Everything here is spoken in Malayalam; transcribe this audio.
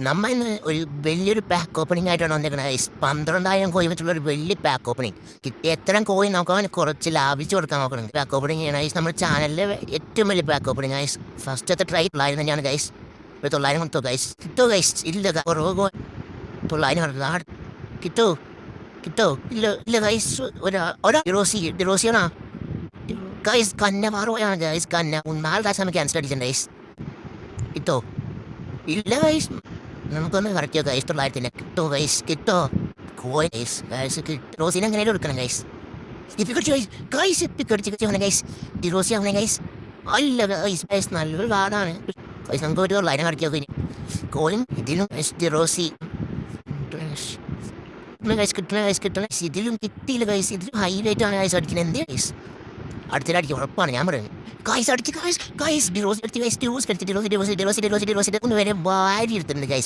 നമ്മ ഇന്ന് ഒരു വലിയൊരു പാക്ക് ഓപ്പണിംഗ് ആയിട്ടാണ് വന്നിരിക്കുന്നത് ഗൈസ്. 12,000 കോയിൻ വെച്ചുള്ള ഒരു വലിയ പാക്ക് ഓപ്പണിംഗ്. കിട്ടിയ എത്ര കോയിൻ നോക്കാൻ കുറച്ച് ലാഭിച്ച് കൊടുക്കാൻ നോക്കണം. പാക്ക് ഓപ്പണിംഗ് ചെയ്യണം ഗൈസ്. നമ്മുടെ ചാനലിലെ ഏറ്റവും വലിയ പാക്ക് ഓപ്പണിംഗ് ഗൈസ്. ഫസ്റ്റത്തെ ട്രൈ 900 തന്നെയാണ് ഗൈസ്. ഒരു 900 കൊടുത്തോ ഗൈസ്. കിട്ടോ ഗൈസ്? ഇല്ല, കുറവ് 900 കിട്ടോ കിട്ടോ? ഇല്ല ഇല്ല ഗൈസ്. ഡിറോസിയാണോ ഗൈസ്? കന്ന മാറുകയാണ് ഗൈസ്. കന്ന 4 പ്രാവശ്യം ക്യാൻസൽ അടിച്ചിട്ടുണ്ട് ഗൈസ്. കിട്ടോ? ഇല്ല ഗൈസ്. നമുക്കൊന്ന് കറക്റ്റ് ഗൈസ്. 900 കിട്ടോ ഗൈസ്? കിട്ടോ കോയിൻ ഗൈസ്? ഗൈസ് റോസിനെ എങ്ങനെയും എടുക്കണം ഗൈസ്. ഇപ്പിക്കടിച്ചു ഗൈസ്. ഗൈസ് ഇപ്പിക്കടിച്ച് ഗൈസ്. ഡിറോസി ആവണേ ഗൈസ്. അല്ല ഗൈസ്. ഗൈസ് നല്ലൊരു കാർഡാണ് ഗൈസ്. നമുക്ക് ഒരു 900 കറക്റ്റ് നോക്കി കോയിൻ ഇതിലും ഡിറോസി കിട്ടണ ഇതിലും കിട്ടിയില്ല ഗൈസ്. ഇതിലും ഹൈലൈറ്റ് ആണ് ഗൈസ് അടിക്കുന്നത്. എന്ത് ഗൈസ്? അടുത്തിടയ്ക്ക് ഉറപ്പാണ് ഞാൻ പറയുന്നത് ഗൈസ്. അടിച്ച് ഗൈസ്. ഡിറോസി ഡിറോസി ഒന്ന് വരെ വാരി എടുത്തിട്ടുണ്ട് ഗൈസ്.